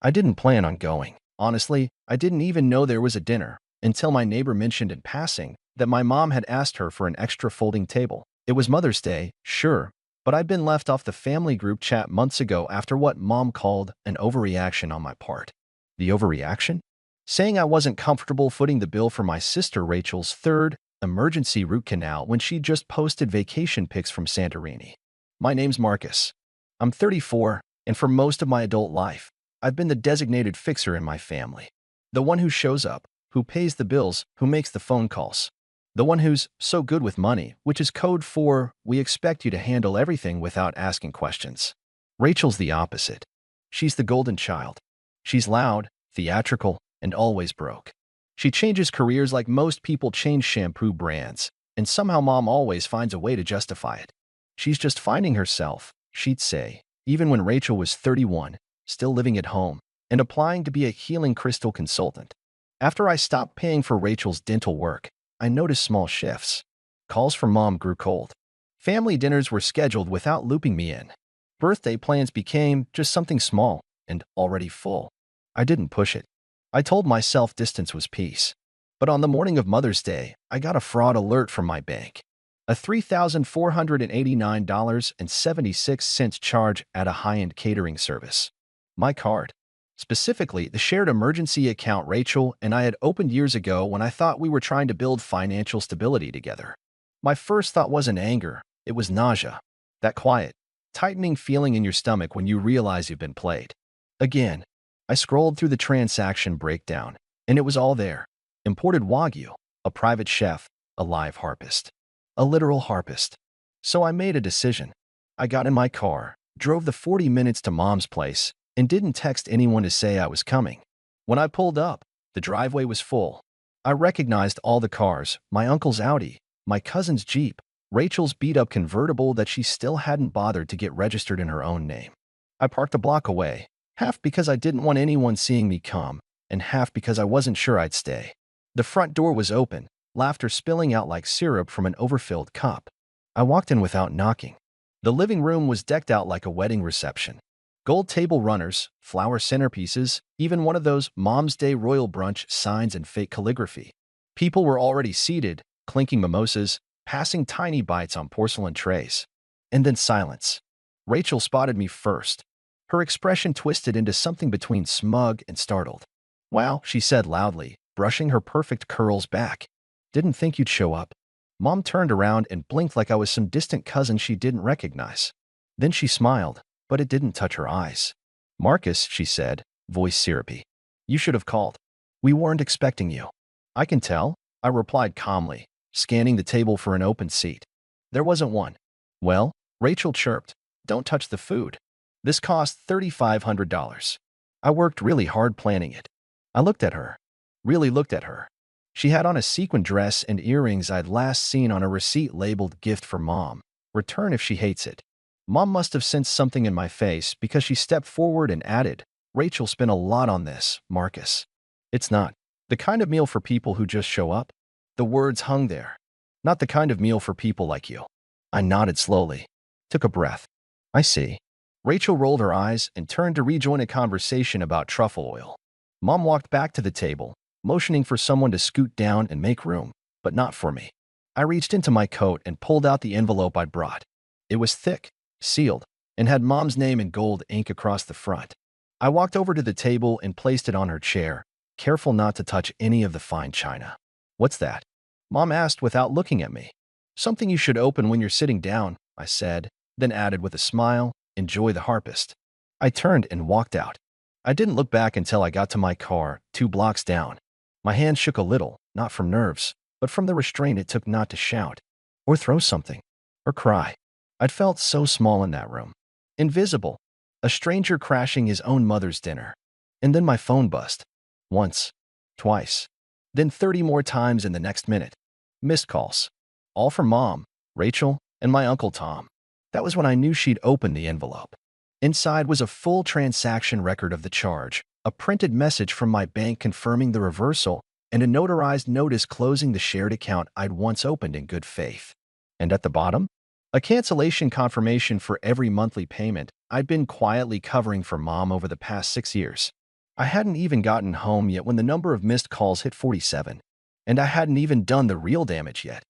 I didn't plan on going. Honestly, I didn't even know there was a dinner until my neighbor mentioned in passing that my mom had asked her for an extra folding table. It was Mother's Day, sure, but I'd been left off the family group chat months ago after what Mom called an overreaction on my part. The overreaction? Saying I wasn't comfortable footing the bill for my sister Rachel's third emergency root canal when she just posted vacation pics from Santorini. My name's Marcus. I'm 34, and for most of my adult life, I've been the designated fixer in my family. The one who shows up, who pays the bills, who makes the phone calls. The one who's so good with money, which is code for we expect you to handle everything without asking questions. Rachel's the opposite. She's the golden child. She's loud, theatrical, and always broke. She changes careers like most people change shampoo brands, and somehow Mom always finds a way to justify it. She's just finding herself, she'd say, even when Rachel was 31, still living at home, and applying to be a healing crystal consultant. After I stopped paying for Rachel's dental work, I noticed small shifts. Calls from Mom grew cold. Family dinners were scheduled without looping me in. Birthday plans became just something small and already full. I didn't push it. I told myself distance was peace. But on the morning of Mother's Day, I got a fraud alert from my bank. A $3,489.76 charge at a high-end catering service. My card. Specifically, the shared emergency account Rachel and I had opened years ago when I thought we were trying to build financial stability together. My first thought wasn't anger, it was nausea. That quiet, tightening feeling in your stomach when you realize you've been played. Again, I scrolled through the transaction breakdown, and it was all there. Imported Wagyu, a private chef, a live harpist. A literal harpist. So I made a decision. I got in my car, drove the 40 minutes to Mom's place, and didn't text anyone to say I was coming. When I pulled up, the driveway was full. I recognized all the cars, my uncle's Audi, my cousin's Jeep, Rachel's beat-up convertible that she still hadn't bothered to get registered in her own name. I parked a block away, half because I didn't want anyone seeing me come, and half because I wasn't sure I'd stay. The front door was open, laughter spilling out like syrup from an overfilled cup. I walked in without knocking. The living room was decked out like a wedding reception. Gold table runners, flower centerpieces, even one of those Mom's Day Royal Brunch signs and fake calligraphy. People were already seated, clinking mimosas, passing tiny bites on porcelain trays. And then silence. Rachel spotted me first. Her expression twisted into something between smug and startled. "Wow," she said loudly, brushing her perfect curls back. "Didn't think you'd show up." Mom turned around and blinked like I was some distant cousin she didn't recognize. Then she smiled, but it didn't touch her eyes. "Marcus," she said, voice syrupy. "You should have called. We weren't expecting you." "I can tell," I replied calmly, scanning the table for an open seat. There wasn't one. "Well," Rachel chirped, "don't touch the food. This cost $3,500. I worked really hard planning it." I looked at her. Really looked at her. She had on a sequin dress and earrings I'd last seen on a receipt labeled "Gift for Mom. Return if she hates it." Mom must have sensed something in my face because she stepped forward and added, "Rachel spent a lot on this, Marcus. It's not the kind of meal for people who just show up." The words hung there. "Not the kind of meal for people like you." I nodded slowly. Took a breath. "I see." Rachel rolled her eyes and turned to rejoin a conversation about truffle oil. Mom walked back to the table, motioning for someone to scoot down and make room, but not for me. I reached into my coat and pulled out the envelope I'd brought. It was thick, sealed, and had Mom's name in gold ink across the front. I walked over to the table and placed it on her chair, careful not to touch any of the fine china. "What's that?" Mom asked without looking at me. "Something you should open when you're sitting down," I said, then added with a smile, "Enjoy the harpist." I turned and walked out. I didn't look back until I got to my car, 2 blocks down. My hand shook a little, not from nerves, but from the restraint it took not to shout, or throw something, or cry. I'd felt so small in that room. Invisible. A stranger crashing his own mother's dinner. And then my phone buzzed. Once. Twice. Then 30 more times in the next minute. Missed calls. All from Mom, Rachel, and my Uncle Tom. That was when I knew she'd opened the envelope. Inside was a full transaction record of the charge, a printed message from my bank confirming the reversal, and a notarized notice closing the shared account I'd once opened in good faith. And at the bottom, a cancellation confirmation for every monthly payment I'd been quietly covering for Mom over the past 6 years. I hadn't even gotten home yet when the number of missed calls hit 47, and I hadn't even done the real damage yet.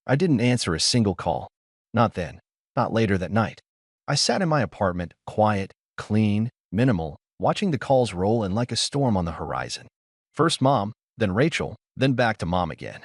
I didn't answer a single call. Not then. Not later that night. I sat in my apartment, quiet, clean, minimal, watching the calls roll in like a storm on the horizon. First Mom, then Rachel, then back to Mom again.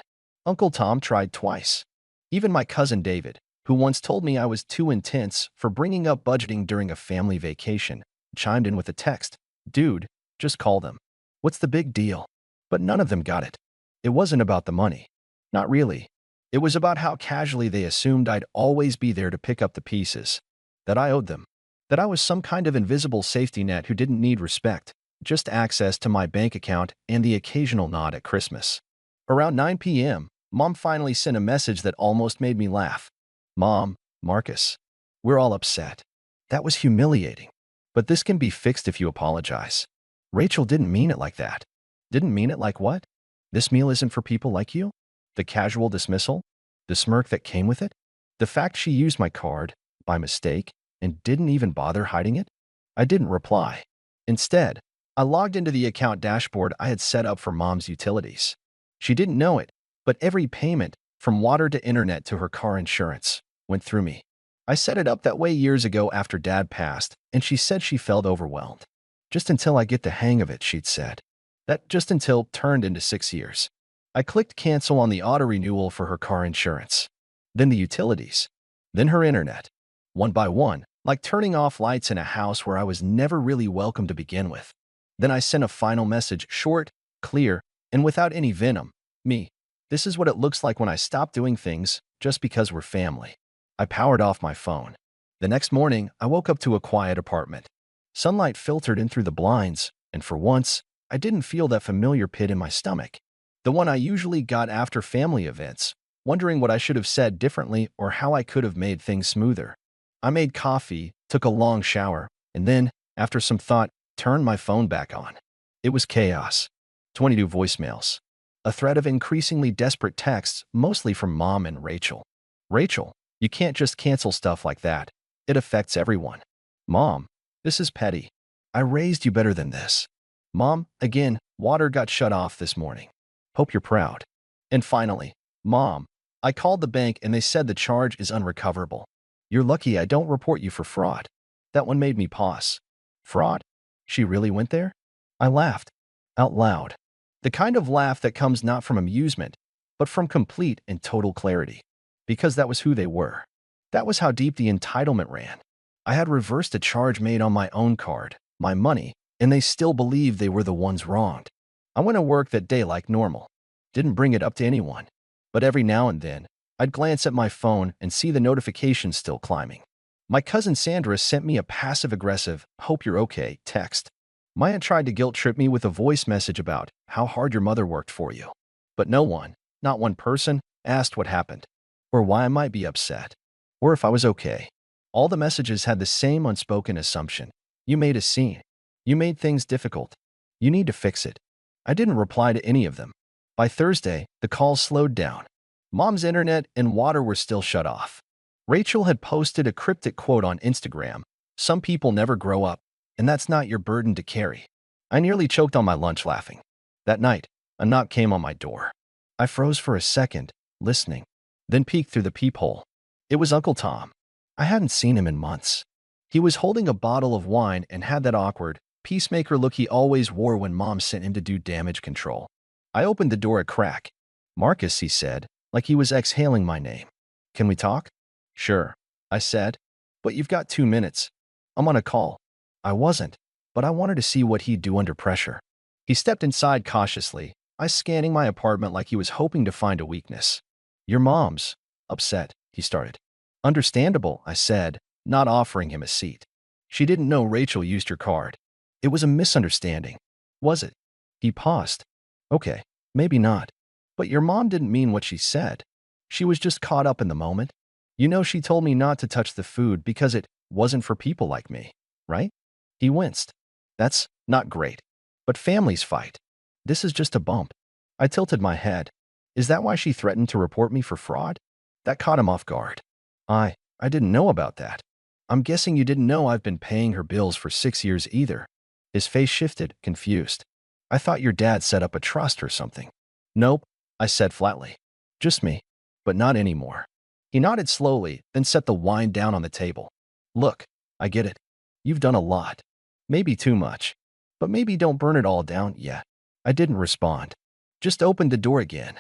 Uncle Tom tried twice. Even my cousin David, who once told me I was too intense for bringing up budgeting during a family vacation, chimed in with a text. Dude, just call them. What's the big deal? But none of them got it. It wasn't about the money. Not really. It was about how casually they assumed I'd always be there to pick up the pieces. That I owed them. That I was some kind of invisible safety net who didn't need respect, just access to my bank account and the occasional nod at Christmas. Around 9 p.m., Mom finally sent a message that almost made me laugh. Mom, Marcus, we're all upset. That was humiliating. But this can be fixed if you apologize. Rachel didn't mean it like that. Didn't mean it like what? This meal isn't for people like you? The casual dismissal? The smirk that came with it? The fact she used my card, by mistake, and didn't even bother hiding it? I didn't reply. Instead, I logged into the account dashboard I had set up for Mom's utilities. She didn't know it, but every payment, from water to internet to her car insurance, went through me. I set it up that way years ago after Dad passed, and she said she felt overwhelmed. Just until I get the hang of it, she'd said. That just until turned into 6 years. I clicked cancel on the auto renewal for her car insurance. Then the utilities. Then her internet. One by one, like turning off lights in a house where I was never really welcome to begin with. Then I sent a final message, short, clear, and without any venom. Me. This is what it looks like when I stop doing things just because we're family. I powered off my phone. The next morning, I woke up to a quiet apartment. Sunlight filtered in through the blinds, and for once, I didn't feel that familiar pit in my stomach. The one I usually got after family events, wondering what I should have said differently or how I could have made things smoother. I made coffee, took a long shower, and then, after some thought, turned my phone back on. It was chaos. 22 voicemails. A thread of increasingly desperate texts, mostly from Mom and Rachel. Rachel, you can't just cancel stuff like that. It affects everyone. Mom, this is petty. I raised you better than this. Mom, again, water got shut off this morning. Hope you're proud. And finally, Mom, I called the bank and they said the charge is unrecoverable. You're lucky I don't report you for fraud. That one made me pause. Fraud? She really went there? I laughed. Out loud. The kind of laugh that comes not from amusement, but from complete and total clarity. Because that was who they were. That was how deep the entitlement ran. I had reversed a charge made on my own card, my money, and they still believed they were the ones wronged. I went to work that day like normal. Didn't bring it up to anyone. But every now and then, I'd glance at my phone and see the notifications still climbing. My cousin Sandra sent me a passive-aggressive, hope you're okay, text. Maya tried to guilt-trip me with a voice message about how hard your mother worked for you. But no one, not one person, asked what happened, or why I might be upset, or if I was okay. All the messages had the same unspoken assumption. You made a scene. You made things difficult. You need to fix it. I didn't reply to any of them. By Thursday, the calls slowed down. Mom's internet and water were still shut off. Rachel had posted a cryptic quote on Instagram. Some people never grow up, and that's not your burden to carry. I nearly choked on my lunch laughing. That night, a knock came on my door. I froze for a second, listening, then peeked through the peephole. It was Uncle Tom. I hadn't seen him in months. He was holding a bottle of wine and had that awkward, peacemaker look he always wore when Mom sent him to do damage control. I opened the door a crack. Marcus, he said, like he was exhaling my name. Can we talk? Sure, I said. But you've got 2 minutes. I'm on a call. I wasn't, but I wanted to see what he'd do under pressure. He stepped inside cautiously, eyes scanning my apartment like he was hoping to find a weakness. Your mom's upset, he started. Understandable, I said, not offering him a seat. She didn't know Rachel used your card. It was a misunderstanding. Was it? He paused. Okay, maybe not. But your mom didn't mean what she said. She was just caught up in the moment. You know, she told me not to touch the food because it wasn't for people like me, right? He winced. That's not great. But families fight. This is just a bump. I tilted my head. Is that why she threatened to report me for fraud? That caught him off guard. I didn't know about that. I'm guessing you didn't know I've been paying her bills for 6 years either. His face shifted, confused. I thought your dad set up a trust or something. Nope, I said flatly. Just me. But not anymore. He nodded slowly, then set the wine down on the table. Look, I get it. You've done a lot. Maybe too much. But maybe don't burn it all down yet. I didn't respond. Just opened the door again.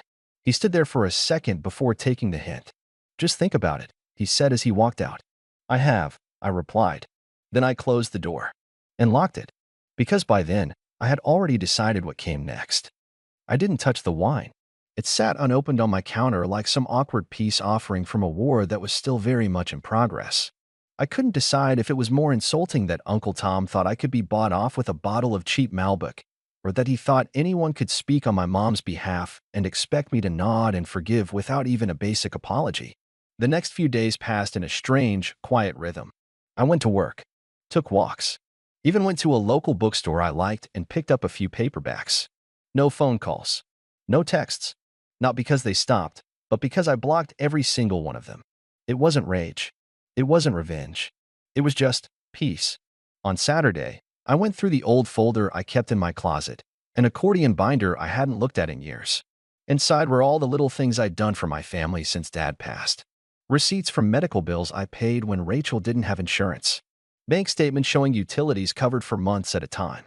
He stood there for a second before taking the hint. Just think about it, he said as he walked out. I have, I replied. Then I closed the door and locked it, because by then I had already decided what came next. I didn't touch the wine. It sat unopened on my counter like some awkward peace offering from a war that was still very much in progress. I couldn't decide if it was more insulting that Uncle Tom thought I could be bought off with a bottle of cheap Malbec, or that he thought anyone could speak on my mom's behalf and expect me to nod and forgive without even a basic apology. The next few days passed in a strange, quiet rhythm. I went to work, took walks, even went to a local bookstore I liked and picked up a few paperbacks. No phone calls, no texts. Not because they stopped, but because I blocked every single one of them. It wasn't rage. It wasn't revenge. It was just peace. On Saturday, I went through the old folder I kept in my closet, an accordion binder I hadn't looked at in years. Inside were all the little things I'd done for my family since Dad passed. Receipts from medical bills I paid when Rachel didn't have insurance. Bank statements showing utilities covered for months at a time.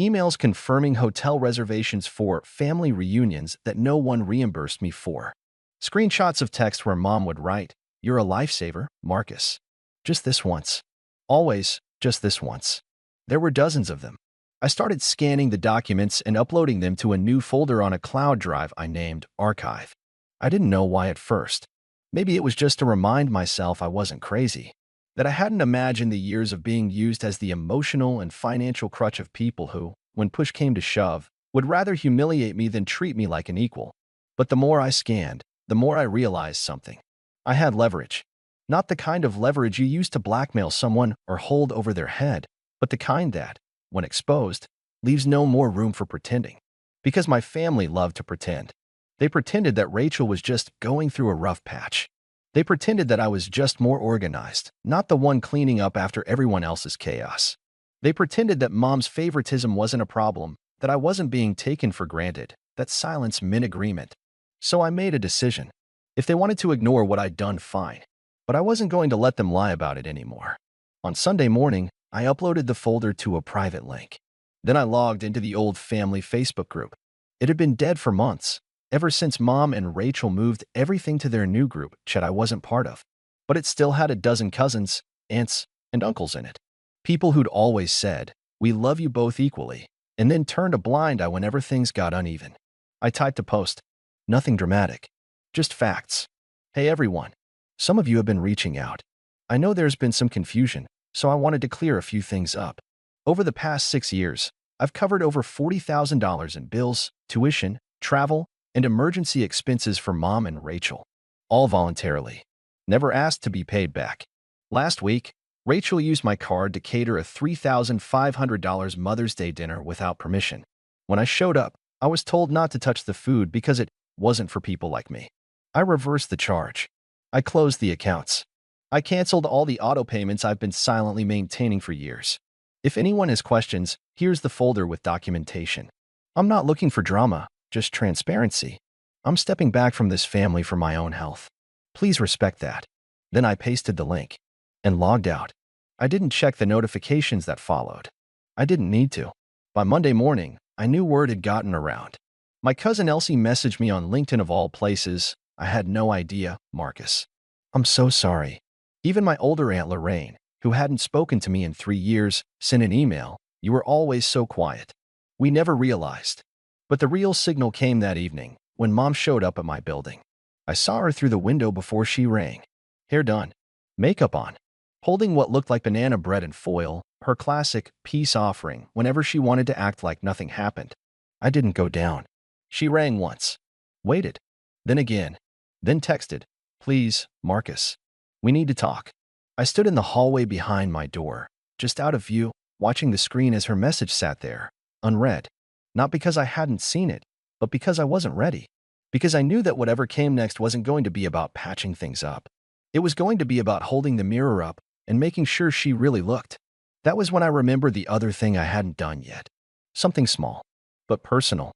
Emails confirming hotel reservations for family reunions that no one reimbursed me for. Screenshots of text where Mom would write, "You're a lifesaver, Marcus. Just this once. Always, just this once." There were dozens of them. I started scanning the documents and uploading them to a new folder on a cloud drive I named Archive. I didn't know why at first. Maybe it was just to remind myself I wasn't crazy, that I hadn't imagined the years of being used as the emotional and financial crutch of people who, when push came to shove, would rather humiliate me than treat me like an equal. But the more I scanned, the more I realized something. I had leverage. Not the kind of leverage you use to blackmail someone or hold over their head, but the kind that, when exposed, leaves no more room for pretending. Because my family loved to pretend. They pretended that Rachel was just going through a rough patch. They pretended that I was just more organized, not the one cleaning up after everyone else's chaos. They pretended that Mom's favoritism wasn't a problem, that I wasn't being taken for granted, that silence meant agreement. So I made a decision. If they wanted to ignore what I'd done, fine. But I wasn't going to let them lie about it anymore. On Sunday morning, I uploaded the folder to a private link. Then I logged into the old family Facebook group. It had been dead for months, ever since Mom and Rachel moved everything to their new group, chat I wasn't part of. But it still had a dozen cousins, aunts, and uncles in it. People who'd always said, "We love you both equally," and then turned a blind eye whenever things got uneven. I typed a post. Nothing dramatic. Just facts. Hey everyone. Some of you have been reaching out. I know there's been some confusion, so I wanted to clear a few things up. Over the past 6 years, I've covered over $40,000 in bills, tuition, travel, and emergency expenses for Mom and Rachel. All voluntarily. Never asked to be paid back. Last week, Rachel used my card to cater a $3,500 Mother's Day dinner without permission. When I showed up, I was told not to touch the food because it wasn't for people like me. I reversed the charge. I closed the accounts. I canceled all the auto payments I've been silently maintaining for years. If anyone has questions, here's the folder with documentation. I'm not looking for drama, just transparency. I'm stepping back from this family for my own health. Please respect that. Then I pasted the link and logged out. I didn't check the notifications that followed. I didn't need to. By Monday morning, I knew word had gotten around. My cousin Elsie messaged me on LinkedIn of all places. I had no idea, Marcus. I'm so sorry. Even my older aunt Lorraine, who hadn't spoken to me in 3 years, sent an email. You were always so quiet. We never realized. But the real signal came that evening, when Mom showed up at my building. I saw her through the window before she rang. Hair done. Makeup on. Holding what looked like banana bread and foil, her classic peace offering whenever she wanted to act like nothing happened. I didn't go down. She rang once. Waited. Then again. Then texted. Please, Marcus. We need to talk. I stood in the hallway behind my door, just out of view, watching the screen as her message sat there, unread. Not because I hadn't seen it, but because I wasn't ready. Because I knew that whatever came next wasn't going to be about patching things up. It was going to be about holding the mirror up and making sure she really looked That was when I remembered the other thing I hadn't done yet. Something small, but personal.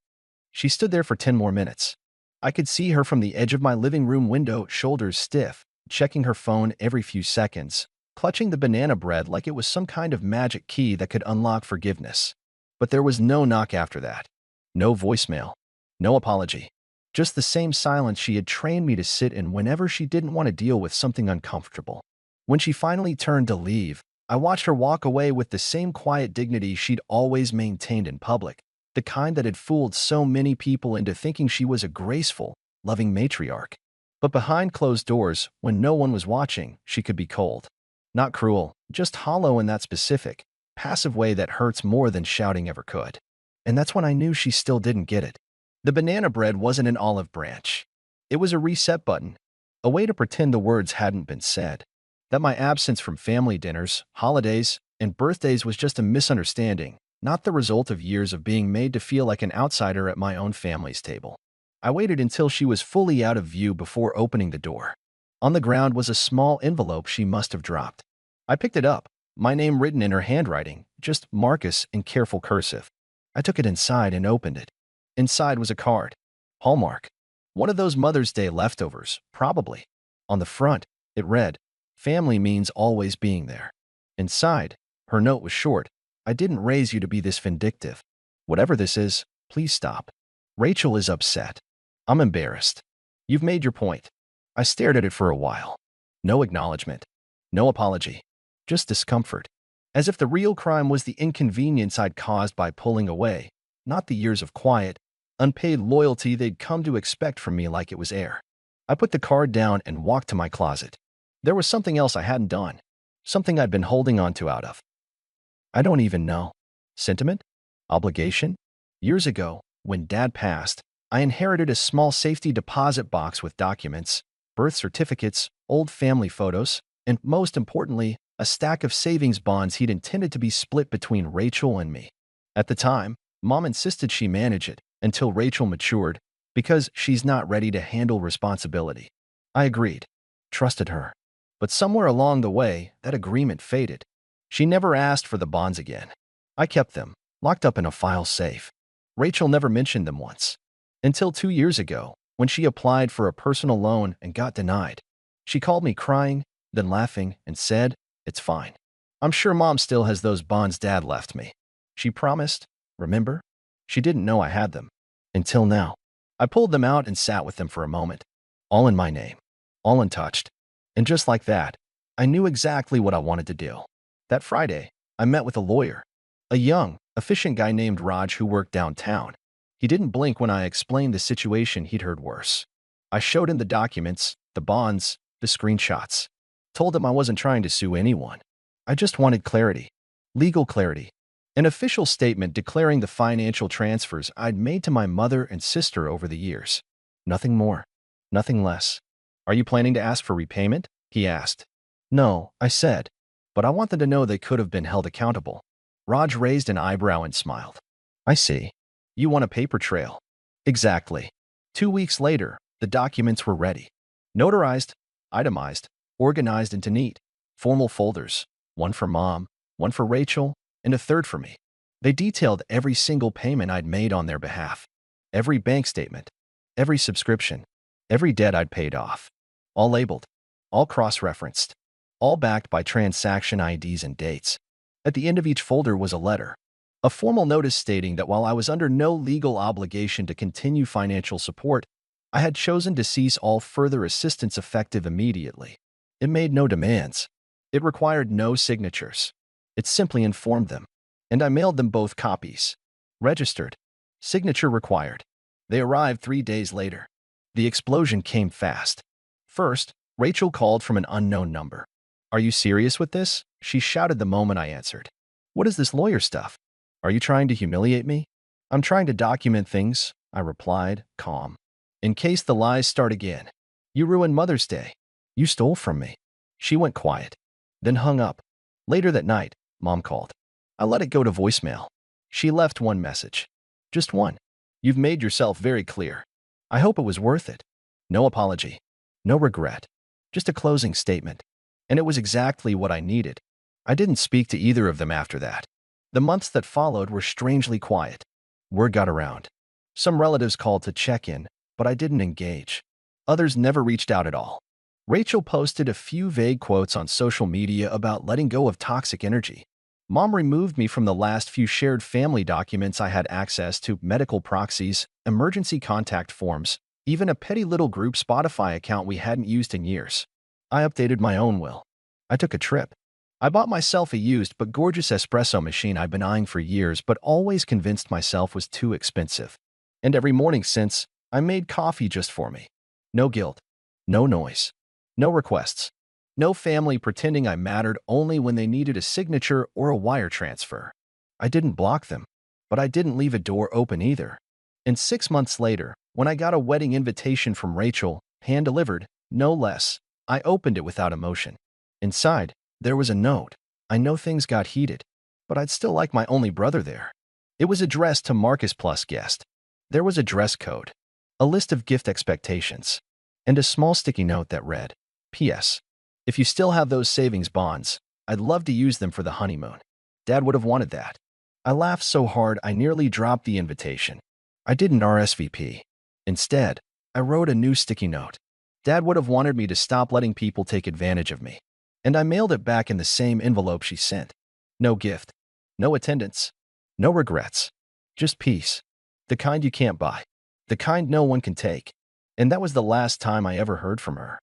She stood there for 10 more minutes. I could see her from the edge of my living room window, shoulders stiff, checking her phone every few seconds, clutching the banana bread like it was some kind of magic key that could unlock forgiveness. But there was no knock after that. No voicemail. No apology. Just the same silence she had trained me to sit in whenever she didn't want to deal with something uncomfortable. When she finally turned to leave, I watched her walk away with the same quiet dignity she'd always maintained in public, the kind that had fooled so many people into thinking she was a graceful, loving matriarch. But behind closed doors, when no one was watching, she could be cold. Not cruel, just hollow in that specific, passive way that hurts more than shouting ever could. And that's when I knew she still didn't get it. The banana bread wasn't an olive branch. It was a reset button, a way to pretend the words hadn't been said. That my absence from family dinners, holidays, and birthdays was just a misunderstanding, not the result of years of being made to feel like an outsider at my own family's table. I waited until she was fully out of view before opening the door. On the ground was a small envelope she must have dropped. I picked it up, my name written in her handwriting, just Marcus in careful cursive. I took it inside and opened it. Inside was a card. Hallmark. One of those Mother's Day leftovers, probably. On the front, it read, "Family means always being there." Inside, her note was short. "I didn't raise you to be this vindictive. Whatever this is, please stop. Rachel is upset. I'm embarrassed. You've made your point." I stared at it for a while. No acknowledgement. No apology. Just discomfort. As if the real crime was the inconvenience I'd caused by pulling away, not the years of quiet, unpaid loyalty they'd come to expect from me like it was air. I put the card down and walked to my closet. There was something else I hadn't done. Something I'd been holding on to out of, I don't even know, sentiment? Obligation? Years ago, when Dad passed, I inherited a small safety deposit box with documents, birth certificates, old family photos, and most importantly, a stack of savings bonds he'd intended to be split between Rachel and me. At the time, Mom insisted she manage it until Rachel matured because she's not ready to handle responsibility. I agreed, trusted her. But somewhere along the way, that agreement faded. She never asked for the bonds again. I kept them, locked up in a file safe. Rachel never mentioned them once. Until 2 years ago, when she applied for a personal loan and got denied. She called me crying, then laughing, and said, "It's fine. I'm sure Mom still has those bonds Dad left me." She promised, remember? She didn't know I had them. Until now. I pulled them out and sat with them for a moment. All in my name. All untouched. And just like that, I knew exactly what I wanted to do. That Friday, I met with a lawyer. A young, efficient guy named Raj who worked downtown. He didn't blink when I explained the situation he'd heard worse. I showed him the documents, the bonds, the screenshots. Told him I wasn't trying to sue anyone. I just wanted clarity. Legal clarity. An official statement declaring the financial transfers I'd made to my mother and sister over the years. Nothing more. Nothing less. "Are you planning to ask for repayment?" he asked. "No," I said. "But I want them to know they could have been held accountable." Raj raised an eyebrow and smiled. "I see. You want a paper trail." Exactly. 2 weeks later, the documents were ready. Notarized, itemized, organized into neat, formal folders. One for Mom, one for Rachel, and a third for me. They detailed every single payment I'd made on their behalf. Every bank statement. Every subscription. Every debt I'd paid off. All labeled. All cross-referenced. All backed by transaction IDs and dates. At the end of each folder was a letter. A formal notice stating that while I was under no legal obligation to continue financial support, I had chosen to cease all further assistance effective immediately. It made no demands. It required no signatures. It simply informed them. And I mailed them both copies. Registered. Signature required. They arrived 3 days later. The explosion came fast. First, Rachel called from an unknown number. "Are you serious with this?" she shouted the moment I answered. "What is this lawyer stuff? Are you trying to humiliate me?" "I'm trying to document things," I replied, calm. "In case the lies start again. You ruined Mother's Day. You stole from me." She went quiet, then hung up. Later that night, Mom called. I let it go to voicemail. She left one message. Just one. "You've made yourself very clear. I hope it was worth it." No apology. No regret. Just a closing statement. And it was exactly what I needed. I didn't speak to either of them after that. The months that followed were strangely quiet. Word got around. Some relatives called to check in, but I didn't engage. Others never reached out at all. Rachel posted a few vague quotes on social media about letting go of toxic energy. Mom removed me from the last few shared family documents I had access to: medical proxies, emergency contact forms, even a petty little group Spotify account we hadn't used in years. I updated my own will. I took a trip. I bought myself a used but gorgeous espresso machine I'd been eyeing for years but always convinced myself was too expensive. And every morning since, I made coffee just for me. No guilt. No noise. No requests. No family pretending I mattered only when they needed a signature or a wire transfer. I didn't block them, but I didn't leave a door open either. And 6 months later, when I got a wedding invitation from Rachel, hand-delivered, no less, I opened it without emotion. Inside, there was a note. I know things got heated, but I'd still like my only brother there. It was addressed to Marcus Plus guest. There was a dress code, a list of gift expectations, and a small sticky note that read, P.S. If you still have those savings bonds, I'd love to use them for the honeymoon. Dad would have wanted that. I laughed so hard I nearly dropped the invitation. I didn't RSVP. Instead, I wrote a new sticky note. Dad would have wanted me to stop letting people take advantage of me. And I mailed it back in the same envelope she sent. No gift. No attendance. No regrets. Just peace. The kind you can't buy. The kind no one can take. And that was the last time I ever heard from her.